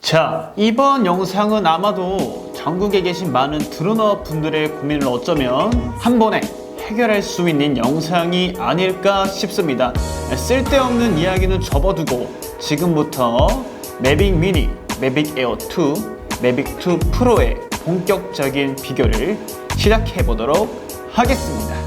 자, 이번 영상은 아마도 전국에 계신 많은 드로너 분들의 고민을 어쩌면 한 번에 해결할 수 있는 영상이 아닐까 싶습니다. 쓸데없는 이야기는 접어두고 지금부터 매빅 미니, 매빅 에어 2, 매빅 2 프로의 본격적인 비교를 시작해 보도록 하겠습니다.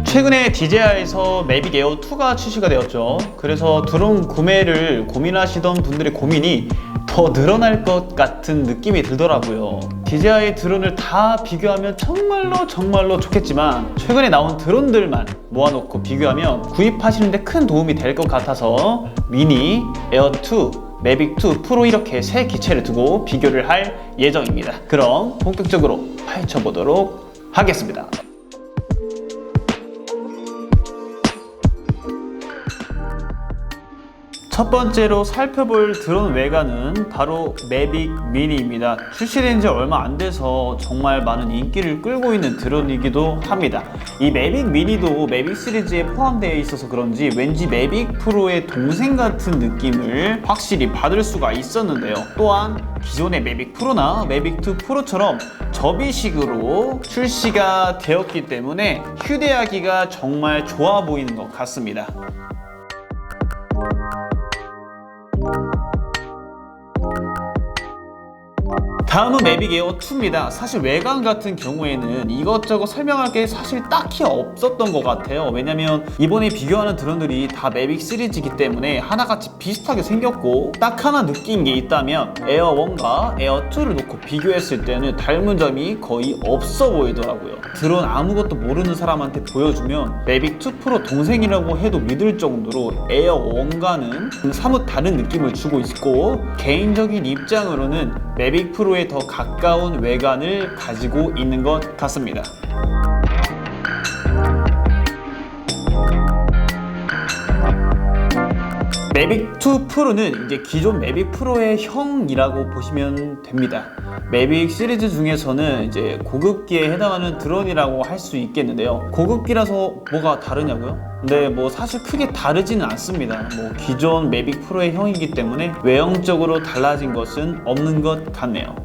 최근에 DJI에서 매빅 에어 2가 출시가 되었죠. 그래서 드론 구매를 고민하시던 분들의 고민이 더 늘어날 것 같은 느낌이 들더라고요. DJI 드론을 다 비교하면 정말로 좋겠지만 최근에 나온 드론들만 모아놓고 비교하면 구입하시는데 큰 도움이 될 것 같아서 미니, 에어 2, 매빅 2 프로 이렇게 세 기체를 두고 비교를 할 예정입니다. 그럼 본격적으로 파헤쳐보도록 하겠습니다. 첫 번째로 살펴볼 드론 외관은 바로 매빅 미니입니다. 출시된 지 얼마 안 돼서 정말 많은 인기를 끌고 있는 드론이기도 합니다. 이 매빅 미니도 매빅 시리즈에 포함되어 있어서 그런지 왠지 매빅 프로의 동생 같은 느낌을 확실히 받을 수가 있었는데요. 또한 기존의 매빅 프로나 매빅 2 프로처럼 접이식으로 출시가 되었기 때문에 휴대하기가 정말 좋아 보이는 것 같습니다. 다음은 매빅 에어 2입니다. 사실 외관 같은 경우에는 이것저것 설명할 게 사실 딱히 없었던 것 같아요. 왜냐면 이번에 비교하는 드론들이 다 매빅 시리즈이기 때문에 하나같이 비슷하게 생겼고 딱 하나 느낀 게 있다면 에어 1과 에어 2를 놓고 비교했을 때는 닮은 점이 거의 없어 보이더라고요. 드론 아무것도 모르는 사람한테 보여주면 매빅 2 프로 동생이라고 해도 믿을 정도로 에어 1과는 사뭇 다른 느낌을 주고 있고 개인적인 입장으로는 매빅 프로의 더 가까운 외관을 가지고 있는 것 같습니다. 매빅 2 프로는 이제 기존 매빅 프로의 형이라고 보시면 됩니다. 매빅 시리즈 중에서는 이제 고급기에 해당하는 드론이라고 할 수 있겠는데요. 고급기라서 뭐가 다르냐고요? 근데 뭐 사실 크게 다르지는 않습니다. 뭐 기존 매빅 프로의 형이기 때문에 외형적으로 달라진 것은 없는 것 같네요.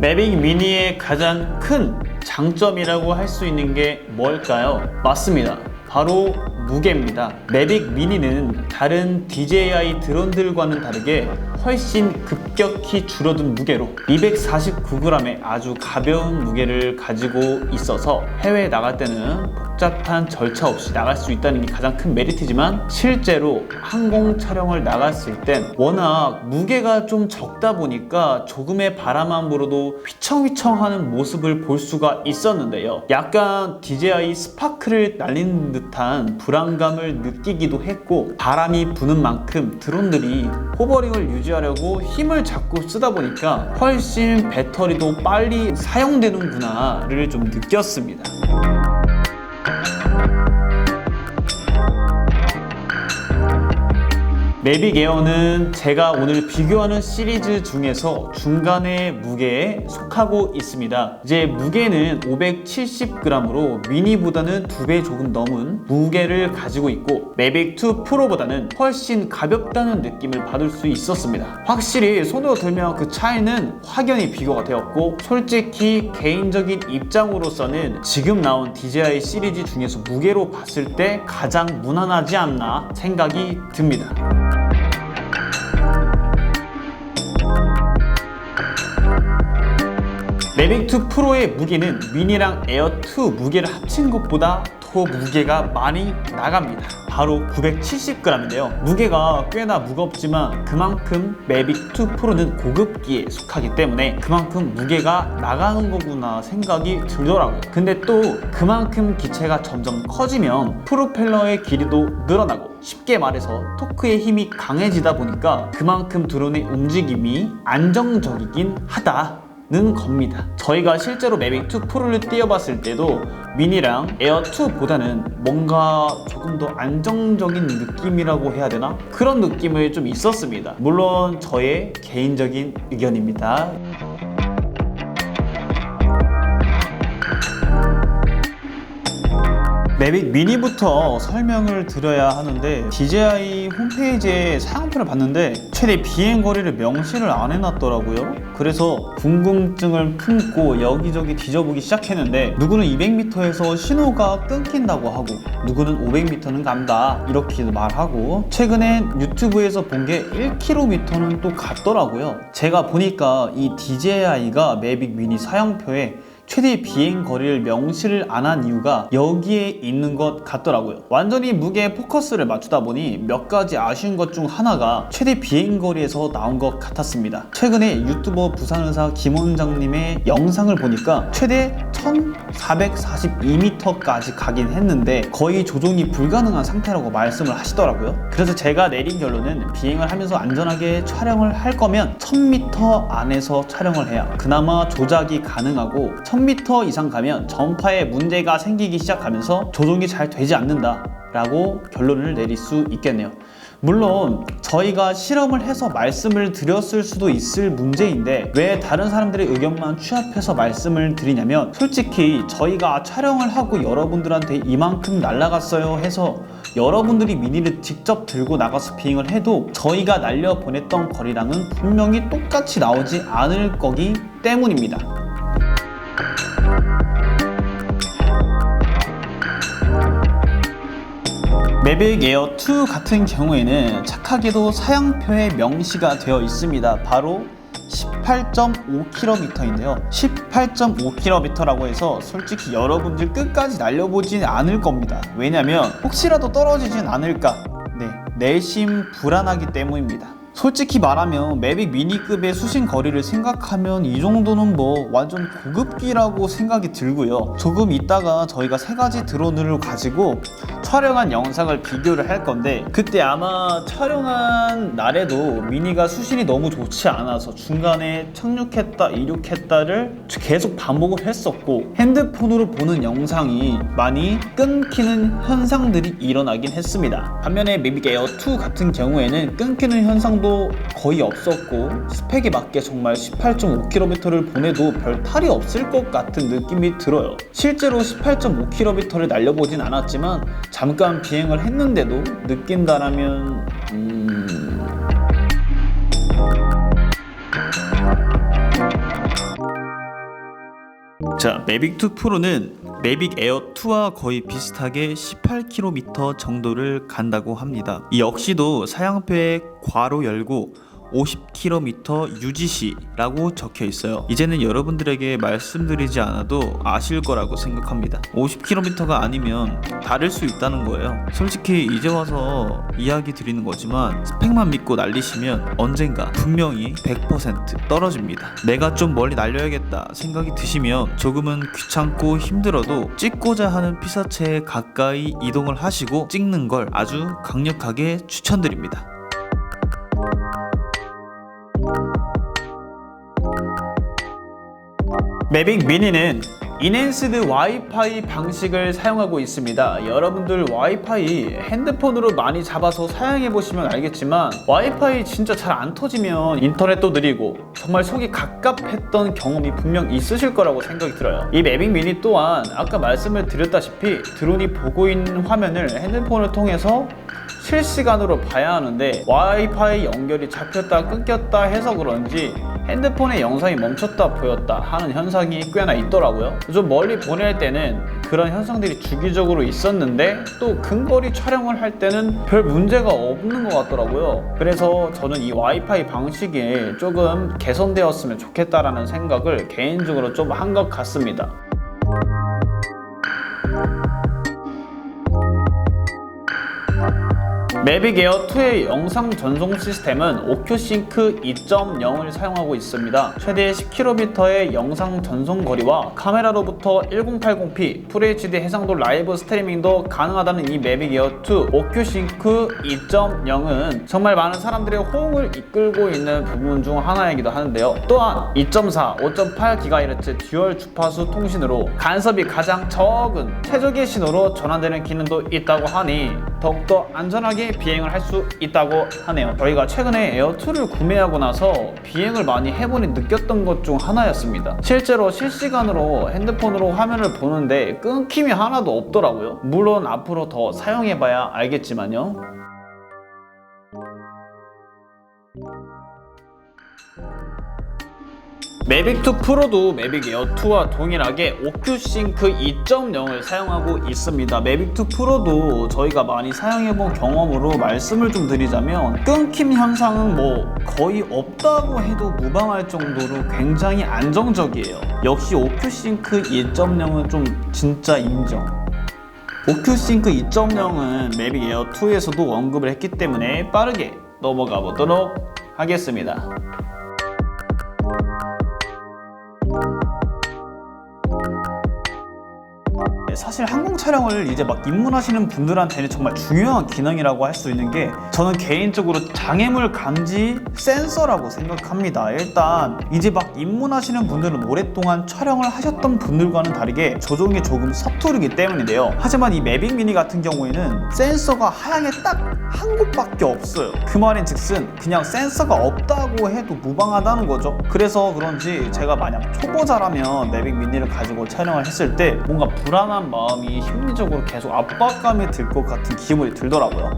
매빅 미니의 가장 큰 장점이라고 할 수 있는 게 뭘까요? 맞습니다. 바로 무게입니다. 매빅 미니는 다른 DJI 드론들과는 다르게 훨씬 급격히 줄어든 무게로 249g의 아주 가벼운 무게를 가지고 있어서 해외에 나갈 때는 복잡한 절차 없이 나갈 수 있다는 게 가장 큰 메리트지만 실제로 항공 촬영을 나갔을 땐 워낙 무게가 좀 적다 보니까 조금의 바람만 불어도 휘청휘청하는 모습을 볼 수가 있었는데요. 약간 DJI 스파크를 날리는 듯한 불안감을 느끼기도 했고 바람이 부는 만큼 드론들이 호버링을 유지하려고 힘을 자꾸 쓰다 보니까 훨씬 배터리도 빨리 사용되는구나를 좀 느꼈습니다. 매빅 에어는 제가 오늘 비교하는 시리즈 중에서 중간의 무게에 속하고 있습니다. 이제 무게는 570g으로 미니보다는 2배 조금 넘은 무게를 가지고 있고 매빅 2 프로보다는 훨씬 가볍다는 느낌을 받을 수 있었습니다. 확실히 손으로 들면 그 차이는 확연히 비교가 되었고 솔직히 개인적인 입장으로서는 지금 나온 DJI 시리즈 중에서 무게로 봤을 때 가장 무난하지 않나 생각이 듭니다. 매빅2 프로의 무게는 미니랑 에어2 무게를 합친 것보다 더 무게가 많이 나갑니다. 바로 970g인데요. 무게가 꽤나 무겁지만 그만큼 매빅2 프로는 고급기에 속하기 때문에 그만큼 무게가 나가는 거구나 생각이 들더라고요. 근데 또 그만큼 기체가 점점 커지면 프로펠러의 길이도 늘어나고, 쉽게 말해서 토크의 힘이 강해지다 보니까 그만큼 드론의 움직임이 안정적이긴 하다는 겁니다. 저희가 실제로 매빅2 프로를 띄워봤을 때도 미니랑 에어2보다는 뭔가 조금 더 안정적인 느낌이라고 해야 되나? 그런 느낌이 좀 있었습니다. 물론 저의 개인적인 의견입니다. 매빅 미니부터 설명을 드려야 하는데, DJI 홈페이지에 사양표를 봤는데 최대 비행거리를 명시를 안 해놨더라고요. 그래서 궁금증을 품고 여기저기 뒤져보기 시작했는데, 누구는 200m에서 신호가 끊긴다고 하고, 누구는 500m는 간다 이렇게 말하고, 최근에 유튜브에서 본 게 1km는 또 갔더라고요. 제가 보니까 이 DJI가 매빅 미니 사양표에 최대 비행 거리를 명시를 안 한 이유가 여기에 있는 것 같더라고요. 완전히 무게에 포커스를 맞추다 보니 몇 가지 아쉬운 것 중 하나가 최대 비행 거리에서 나온 것 같았습니다. 최근에 유튜버 부산의사 김 원장님의 영상을 보니까 최대 1442m까지 가긴 했는데 거의 조종이 불가능한 상태라고 말씀을 하시더라고요. 그래서 제가 내린 결론은 비행을 하면서 안전하게 촬영을 할 거면 1000m 안에서 촬영을 해야 그나마 조작이 가능하고, 1000m 이상 가면 전파에 문제가 생기기 시작하면서 조종이 잘 되지 않는다 라고 결론을 내릴 수 있겠네요. 물론 저희가 실험을 해서 말씀을 드렸을 수도 있을 문제인데, 왜 다른 사람들의 의견만 취합해서 말씀을 드리냐면, 솔직히 저희가 촬영을 하고 여러분들한테 이만큼 날아갔어요 해서 여러분들이 미니를 직접 들고 나가서 비행을 해도 저희가 날려보냈던 거리랑은 분명히 똑같이 나오지 않을 거기 때문입니다. 매빅 에어 2 같은 경우에는 착하게도 사양표에 명시가 되어 있습니다. 바로 18.5km인데요 18.5km라고 해서 솔직히 여러분들 끝까지 날려보진 않을 겁니다. 왜냐면 혹시라도 떨어지진 않을까, 내심 불안하기 때문입니다. 솔직히 말하면 매빅 미니급의 수신 거리를 생각하면 이 정도는 뭐 완전 고급기라고 생각이 들고요. 조금 있다가 저희가 3가지 드론을 가지고 촬영한 영상을 비교를 할 건데, 그때 아마 촬영한 날에도 미니가 수신이 너무 좋지 않아서 중간에 착륙했다 이륙했다를 계속 반복을 했었고, 핸드폰으로 보는 영상이 많이 끊기는 현상들이 일어나긴 했습니다. 반면에 매빅 에어 2 같은 경우에는 끊기는 현상도 거의 없었고, 스펙에 맞게 정말 18.5km를 보내도 별 탈이 없을 것 같은 느낌이 들어요. 실제로 18.5km를 날려보진 않았지만 잠깐 비행을 했는데도 느낀다라면 자, 매빅2 프로는 매빅 에어 2와 거의 비슷하게 18km 정도를 간다고 합니다. 이 역시도 사양표에 괄호 열고 50km 유지시라고 적혀 있어요. 이제는 여러분들에게 말씀드리지 않아도 아실 거라고 생각합니다. 50km가 아니면 다를 수 있다는 거예요. 솔직히 이제 와서 이야기 드리는 거지만 스펙만 믿고 날리시면 언젠가 분명히 100% 떨어집니다. 내가 좀 멀리 날려야겠다 생각이 드시면 조금은 귀찮고 힘들어도 찍고자 하는 피사체에 가까이 이동을 하시고 찍는 걸 아주 강력하게 추천드립니다. 매빅 미니는 인핸스드 와이파이 방식을 사용하고 있습니다. 여러분들 와이파이 핸드폰으로 많이 잡아서 사용해보시면 알겠지만 와이파이 진짜 잘 안 터지면 인터넷도 느리고 정말 속이 갑갑했던 경험이 분명 있으실 거라고 생각이 들어요. 이 매빅 미니 또한 아까 말씀을 드렸다시피 드론이 보고 있는 화면을 핸드폰을 통해서 실시간으로 봐야 하는데 와이파이 연결이 잡혔다 끊겼다 해서 그런지 핸드폰에 영상이 멈췄다 보였다 하는 현상이 꽤나 있더라고요. 좀 멀리 보낼 때는 그런 현상들이 주기적으로 있었는데 또 근거리 촬영을 할 때는 별 문제가 없는 것 같더라고요. 그래서 저는 이 와이파이 방식이 조금 개선되었으면 좋겠다라는 생각을 개인적으로 좀 한 것 같습니다. 매빅 에어 2의 영상 전송 시스템은 오큐싱크 2.0을 사용하고 있습니다. 최대 10km의 영상 전송 거리와 카메라로부터 1080p FHD 해상도 라이브 스트리밍도 가능하다는 이 매빅 에어 2 오큐싱크 2.0은 정말 많은 사람들의 호응을 이끌고 있는 부분 중 하나이기도 하는데요. 또한 2.4, 5.8GHz 듀얼 주파수 통신으로 간섭이 가장 적은 최적의 신호로 전환되는 기능도 있다고 하니 더욱더 안전하게 비행을 할 수 있다고 하네요. 저희가 최근에 에어2를 구매하고 나서 비행을 많이 해보니 느꼈던 것 중 하나였습니다. 실제로 실시간으로 핸드폰으로 화면을 보는데 끊김이 하나도 없더라고요. 물론 앞으로 더 사용해봐야 알겠지만요. 매빅2 프로도 매빅 에어2와 동일하게 오큐싱크 2.0을 사용하고 있습니다. 매빅2 프로도 저희가 많이 사용해본 경험으로 말씀을 좀 드리자면 끊김 현상은 뭐 거의 없다고 해도 무방할 정도로 굉장히 안정적이에요. 역시 오큐싱크 2.0은 좀 진짜 인정. 오큐싱크 2.0은 매빅 에어2에서도 언급을 했기 때문에 빠르게 넘어가 보도록 하겠습니다. 사실 항공 촬영을 이제 막 입문하시는 분들한테는 정말 중요한 기능이라고 할 수 있는 게 저는 개인적으로 장애물 감지 센서라고 생각합니다. 일단 이제 막 입문하시는 분들은 오랫동안 촬영을 하셨던 분들과는 다르게 조종이 조금 서투르기 때문인데요. 하지만 이 매빅 미니 같은 경우에는 센서가 하향에 딱 한 곳밖에 없어요. 그 말인 즉슨 그냥 센서가 없다고 해도 무방하다는 거죠. 그래서 그런지 제가 만약 초보자라면 매빅 미니를 가지고 촬영을 했을 때 뭔가 불안한 마음이 심리적으로 계속 압박감이 들 것 같은 기분이 들더라고요.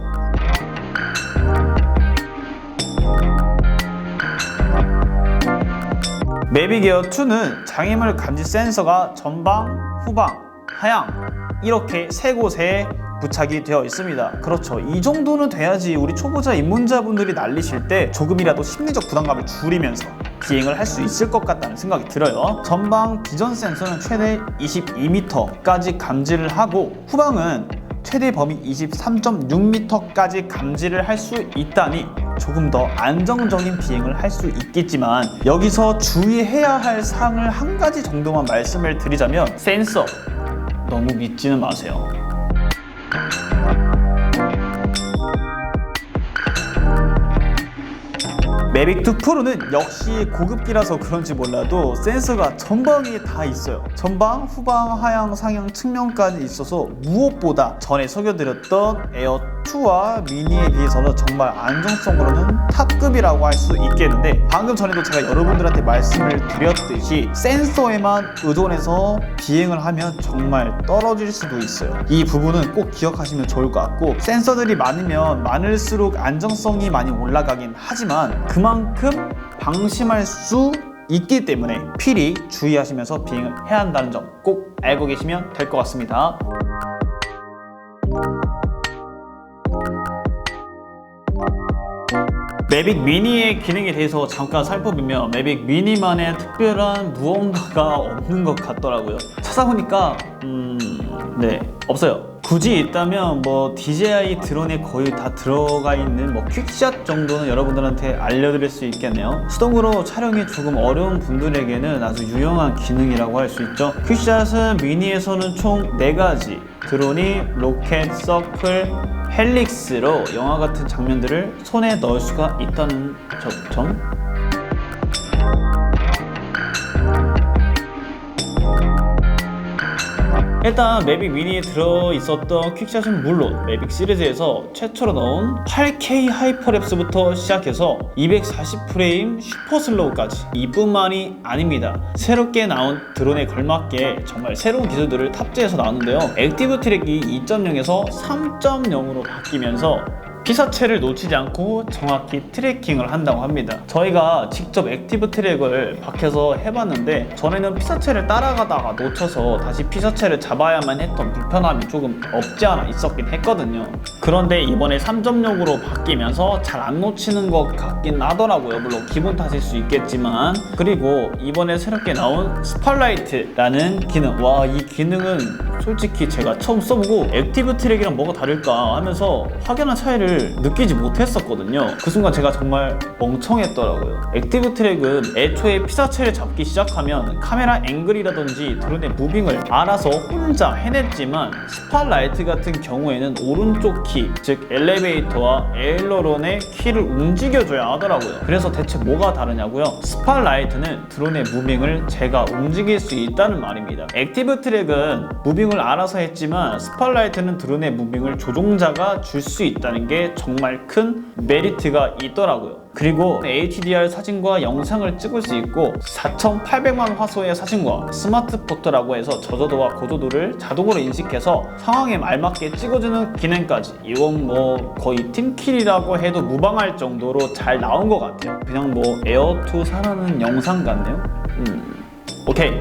매빅 에어 2는 장애물 감지 센서가 전방, 후방, 하향 이렇게 세 곳에 부착이 되어 있습니다. 그렇죠. 이 정도는 돼야지 우리 초보자 입문자분들이 날리실 때 조금이라도 심리적 부담감을 줄이면서 비행을 할 수 있을 것 같다는 생각이 들어요. 전방 비전 센서는 최대 22m까지 감지를 하고 후방은 최대 범위 23.6m까지 감지를 할 수 있다니 조금 더 안정적인 비행을 할 수 있겠지만 여기서 주의해야 할 사항을 한 가지 정도만 말씀을 드리자면 센서 너무 믿지는 마세요. 매빅2 프로는 역시 고급기라서 그런지 몰라도 센서가 전방에 다 있어요. 전방, 후방, 하향, 상향, 측면까지 있어서 무엇보다 전에 소개드렸던 에어2와 미니에 비해서는 정말 안정성으로는 탑급이라고 할 수 있겠는데 방금 전에도 제가 여러분들한테 말씀을 드렸듯이 센서에만 의존해서 비행을 하면 정말 떨어질 수도 있어요. 이 부분은 꼭 기억하시면 좋을 것 같고 한국센서들이 많으면 많을수록 안정성이 많이 올라가긴 하지만 그만큼 방심할 수 있기 때문에 필히 주의하시면서 비행을 해야 한다는 점 꼭 알고 계시면 될 것 같습니다. 매빅 미니의 기능에 대해서 잠깐 살펴보면 매빅 미니만의 특별한 무언가가 없는 것 같더라고요. 찾아보니까 네, 없어요. 굳이 있다면 뭐 DJI 드론에 거의 다 들어가 있는 뭐 퀵샷 정도는 여러분들한테 알려드릴 수 있겠네요. 수동으로 촬영이 조금 어려운 분들에게는 아주 유용한 기능이라고 할 수 있죠. 퀵샷은 미니에서는 총 4가지 드론이 로켓, 서클, 헬릭스로 영화 같은 장면들을 손에 넣을 수가 있다는 점. 일단 매빅 미니에 들어있었던 퀵샷은 물론 매빅 시리즈에서 최초로 넣은 8K 하이퍼랩스부터 시작해서 240프레임 슈퍼 슬로우까지 이뿐만이 아닙니다. 새롭게 나온 드론에 걸맞게 정말 새로운 기술들을 탑재해서 나오는데요. 액티브 트랙이 2.0에서 3.0으로 바뀌면서 피사체를 놓치지 않고 정확히 트래킹을 한다고 합니다. 저희가 직접 액티브 트랙을 박혀서 해봤는데 전에는 피사체를 따라가다가 놓쳐서 다시 피사체를 잡아야만 했던 불편함이 조금 없지 않아 있었긴 했거든요. 그런데 이번에 3.0으로 바뀌면서 잘 안 놓치는 것 같긴 하더라고요. 물론 기분 탓일 수 있겠지만. 그리고 이번에 새롭게 나온 스팟라이트라는 기능, 와, 이 기능은 솔직히 제가 처음 써보고 액티브 트랙이랑 뭐가 다를까 하면서 확연한 차이를 느끼지 못했었거든요. 그 순간 제가 정말 멍청했더라고요. 액티브 트랙은 애초에 피사체를 잡기 시작하면 카메라 앵글이라든지 드론의 무빙을 알아서 혼자 해냈지만 스팟라이트 같은 경우에는 오른쪽 키, 즉 엘리베이터와 에일러론의 키를 움직여줘야 하더라고요. 그래서 대체 뭐가 다르냐고요? 스팟라이트는 드론의 무빙을 제가 움직일 수 있다는 말입니다. 액티브 트랙은 무빙을 알아서 했지만 스팟라이트는 드론의 무빙을 조종자가 줄 수 있다는 게 정말 큰 메리트가 있더라고요. 그리고 HDR 사진과 영상을 찍을 수 있고 4800만 화소의 사진과 스마트 포토라고 해서 저조도와 고조도를 자동으로 인식해서 상황에 알맞게 찍어주는 기능까지, 이건 뭐 거의 팀킬이라고 해도 무방할 정도로 잘 나온 것 같아요. 그냥 뭐 에어2 사라는 영상 같네요. 오케이.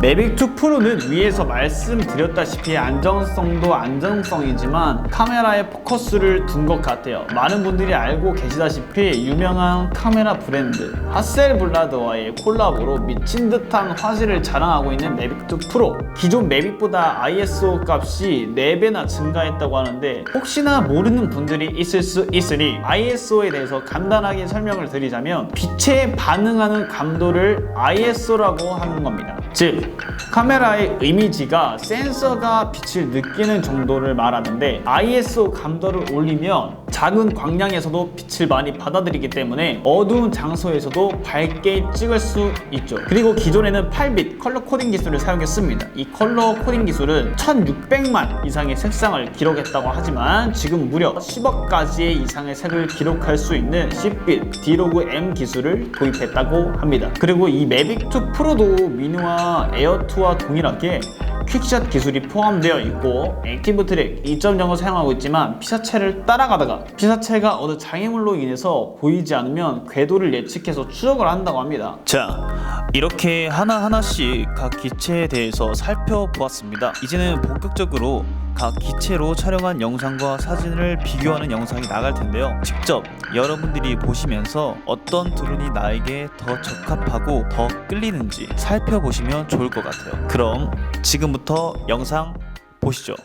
매빅2 프로는 위에서 말씀드렸다시피 안정성도 안정성이지만 카메라에 포커스를 둔 것 같아요. 많은 분들이 알고 계시다시피 유명한 카메라 브랜드 하셀블라드와의 콜라보로 미친 듯한 화질을 자랑하고 있는 매빅2 프로. 기존 매빅보다 ISO 값이 4배나 증가했다고 하는데 혹시나 모르는 분들이 있을 수 있으니 ISO에 대해서 간단하게 설명을 드리자면 빛에 반응하는 감도를 ISO라고 하는 겁니다. 즉 카메라의 이미지가 센서가 빛을 느끼는 정도를 말하는데 ISO 감도를 올리면 작은 광량에서도 빛을 많이 받아들이기 때문에 어두운 장소에서도 밝게 찍을 수 있죠. 그리고 기존에는 8빗 컬러 코딩 기술을 사용했습니다. 이 컬러 코딩 기술은 1600만 이상의 색상을 기록했다고 하지만 지금 무려 10억 가지의 이상의 색을 기록할 수 있는 10빗 D-Log M 기술을 도입했다고 합니다. 그리고 이 매빅2 프로도 미니와 에어2와 동일하게 퀵샷 기술이 포함되어 있고 액티브 트랙 2.0을 사용하고 있지만 피사체를 따라가다가 피사체가 어느 장애물로 인해서 보이지 않으면 궤도를 예측해서 추적을 한다고 합니다. 자, 이렇게 하나하나씩 각 기체에 대해서 살펴보았습니다. 이제는 본격적으로 각 기체로 촬영한 영상과 사진을 비교하는 영상이 나갈 텐데요. 직접 여러분들이 보시면서 어떤 드론이 나에게 더 적합하고 더 끌리는지 살펴보시면 좋을 것 같아요. 그럼 지금부터 영상 보시죠.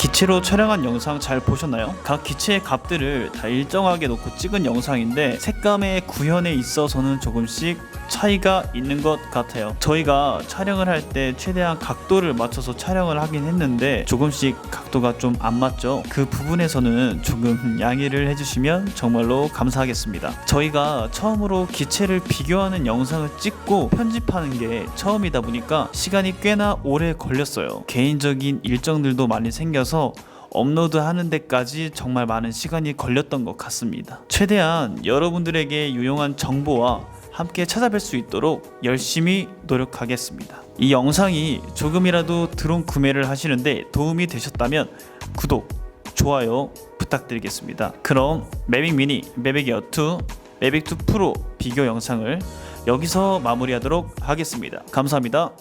기체로 촬영한 영상 잘 보셨나요? 각 기체의 값들을 다 일정하게 놓고 찍은 영상인데 색감의 구현에 있어서는 조금씩 차이가 있는 것 같아요. 저희가 촬영을 할 때 최대한 각도를 맞춰서 촬영을 하긴 했는데 조금씩 각도가 좀 안 맞죠. 그 부분에서는 조금 양해를 해주시면 정말로 감사하겠습니다. 저희가 처음으로 기체를 비교하는 영상을 찍고 편집하는 게 처음이다 보니까 시간이 꽤나 오래 걸렸어요. 개인적인 일정들도 많이 생겨서 업로드 하는 데까지 정말 많은 시간이 걸렸던 것 같습니다. 최대한 여러분들에게 유용한 정보와 함께 찾아뵐 수 있도록 열심히 노력하겠습니다. 이 영상이 조금이라도 드론 구매를 하시는데 도움이 되셨다면 구독, 좋아요 부탁드리겠습니다. 그럼 매빅 미니, 매빅 에어 2, 매빅 2 프로 비교 영상을 여기서 마무리하도록 하겠습니다. 감사합니다.